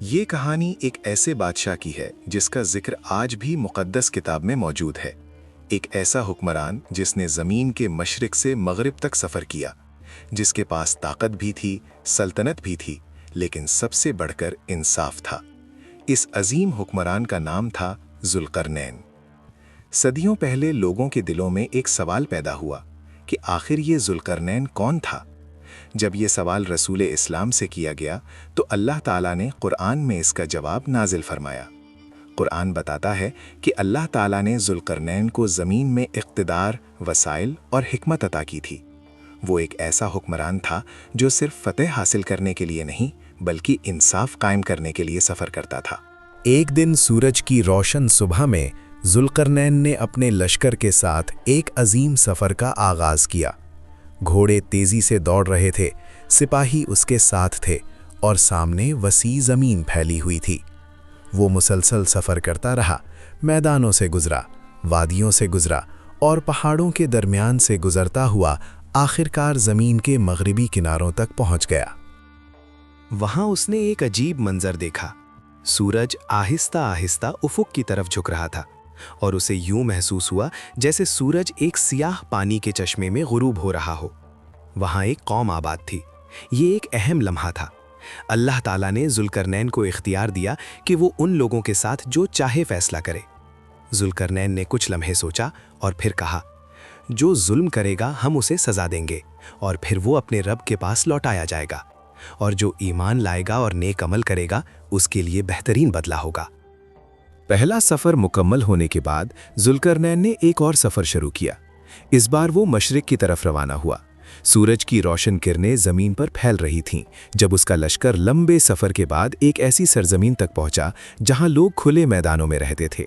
یہ کہانی ایک ایسے بادشاہ کی ہے جس کا ذکر آج بھی مقدس کتاب میں موجود ہے۔ ایک ایسا حکمران جس نے زمین کے مشرق سے مغرب تک سفر کیا، جس کے پاس طاقت بھی تھی، سلطنت بھی تھی، لیکن سب سے بڑھ کر انصاف تھا۔ اس عظیم حکمران کا نام تھا ذوالقرنین۔ صدیوں پہلے لوگوں کے دلوں میں ایک سوال پیدا ہوا کہ آخر یہ ذوالقرنین کون تھا؟ جب یہ سوال رسول اسلام سے کیا گیا تو اللہ تعالیٰ نے قرآن میں اس کا جواب نازل فرمایا۔ قرآن بتاتا ہے کہ اللہ تعالیٰ نے ذوالقرنین کو زمین میں اقتدار، وسائل اور حکمت عطا کی تھی۔ وہ ایک ایسا حکمران تھا جو صرف فتح حاصل کرنے کے لیے نہیں بلکہ انصاف قائم کرنے کے لیے سفر کرتا تھا۔ ایک دن سورج کی روشن صبح میں ذوالقرنین نے اپنے لشکر کے ساتھ ایک عظیم سفر کا آغاز کیا۔ گھوڑے تیزی سے دوڑ رہے تھے، سپاہی اس کے ساتھ تھے اور سامنے وسیع زمین پھیلی ہوئی تھی۔ وہ مسلسل سفر کرتا رہا، میدانوں سے گزرا، وادیوں سے گزرا اور پہاڑوں کے درمیان سے گزرتا ہوا آخرکار زمین کے مغربی کناروں تک پہنچ گیا۔ وہاں اس نے ایک عجیب منظر دیکھا۔ سورج آہستہ آہستہ افق کی طرف جھک رہا تھا اور اسے یوں محسوس ہوا جیسے سورج ایک سیاہ پانی کے چشمے میں غروب ہو رہا ہو۔ وہاں ایک قوم آباد تھی۔ یہ ایک اہم لمحہ تھا۔ اللہ تعالیٰ نے ذوالقرنین کو اختیار دیا کہ وہ ان لوگوں کے ساتھ جو چاہے فیصلہ کرے۔ ذوالقرنین نے کچھ لمحے سوچا اور پھر کہا، جو ظلم کرے گا ہم اسے سزا دیں گے اور پھر وہ اپنے رب کے پاس لوٹایا جائے گا، اور جو ایمان لائے گا اور نیک عمل کرے گا اس کے لیے بہترین بدلہ ہوگا۔ پہلا سفر مکمل ہونے کے بعد ذوالقرنین نے ایک اور سفر شروع کیا۔ اس بار وہ مشرق کی طرف روانہ ہوا۔ سورج کی روشن کرنیں زمین پر پھیل رہی تھیں جب اس کا لشکر لمبے سفر کے بعد ایک ایسی سرزمین تک پہنچا جہاں لوگ کھلے میدانوں میں رہتے تھے۔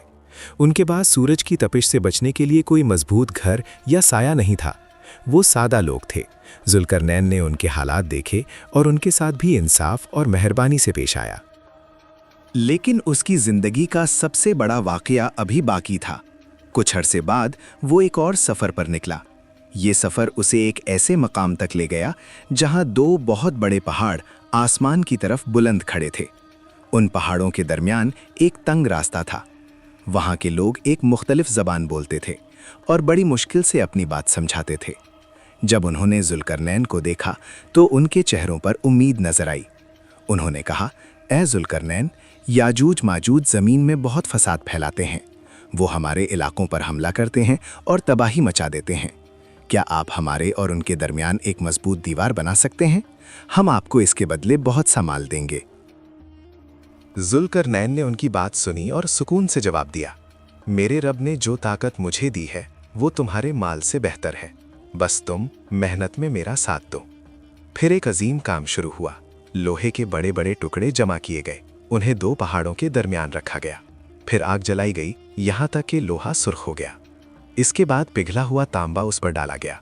ان کے پاس سورج کی تپش سے بچنے کے لیے کوئی مضبوط گھر یا سایہ نہیں تھا۔ وہ سادہ لوگ تھے۔ ذوالقرنین نے ان کے حالات دیکھے اور ان کے ساتھ بھی انصاف اور مہربانی سے پیش آیا۔ لیکن اس کی زندگی کا سب سے بڑا واقعہ ابھی باقی تھا۔ کچھ عرصے بعد وہ ایک اور سفر پر نکلا۔ یہ سفر اسے ایک ایسے مقام تک لے گیا جہاں دو بہت بڑے پہاڑ آسمان کی طرف بلند کھڑے تھے۔ ان پہاڑوں کے درمیان ایک تنگ راستہ تھا۔ وہاں کے لوگ ایک مختلف زبان بولتے تھے اور بڑی مشکل سے اپنی بات سمجھاتے تھے۔ جب انہوں نے ذوالقرنین کو دیکھا تو ان کے چہروں پر امید نظر آئی۔ انہوں نے کہا، اے ذوالقرنین، یاجوج ماجوج زمین میں بہت فساد پھیلاتے ہیں۔ وہ ہمارے علاقوں پر حملہ کرتے ہیں اور تباہی مچا دیتے ہیں۔ کیا آپ ہمارے اور ان کے درمیان ایک مضبوط دیوار بنا سکتے ہیں؟ ہم آپ کو اس کے بدلے بہت سا مال دیں گے۔ ذوالقرنین نے ان کی بات سنی اور سکون سے جواب دیا، میرے رب نے جو طاقت مجھے دی ہے وہ تمہارے مال سے بہتر ہے، بس تم محنت میں میرا ساتھ دو۔ پھر ایک عظیم کام شروع ہوا۔ لوہے کے بڑے بڑے ٹکڑے جمع کیے گئے، انہیں دو پہاڑوں کے درمیان رکھا گیا۔ پھر آگ جلائی گئی یہاں تک کہ لوہا سرخ ہو گیا۔ اس کے بعد پگھلا ہوا تانبا اس پر ڈالا گیا۔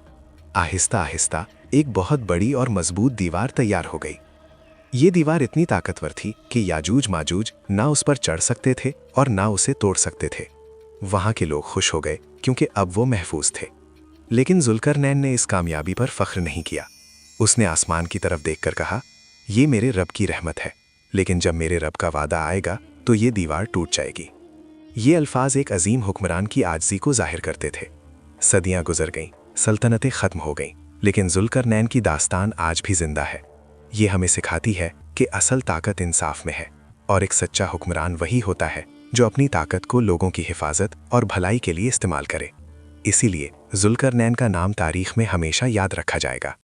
آہستہ آہستہ ایک بہت بڑی اور مضبوط دیوار تیار ہو گئی۔ یہ دیوار اتنی طاقتور تھی کہ یاجوج ماجوج نہ اس پر چڑھ سکتے تھے اور نہ اسے توڑ سکتے تھے۔ وہاں کے لوگ خوش ہو گئے کیونکہ اب وہ محفوظ تھے۔ لیکن ذوالقرنین نے اس کامیابی پر فخر نہیں کیا۔ اس نے آسمان کی طرف دیکھ کر کہا، یہ میرے رب کی رحمت ہے، لیکن جب میرے رب کا وعدہ آئے گا تو یہ دیوار ٹوٹ جائے گی۔ یہ الفاظ ایک عظیم حکمران کی عاجزی کو ظاہر کرتے تھے۔ صدیاں گزر گئیں، سلطنتیں ختم ہو گئیں، لیکن ذوالقرنین کی داستان آج بھی زندہ ہے۔ یہ ہمیں سکھاتی ہے کہ اصل طاقت انصاف میں ہے، اور ایک سچا حکمران وہی ہوتا ہے جو اپنی طاقت کو لوگوں کی حفاظت اور بھلائی کے لیے استعمال کرے۔ اسی لیے ذوالقرنین کا نام تاریخ میں ہمیشہ یاد رکھا جائے گا۔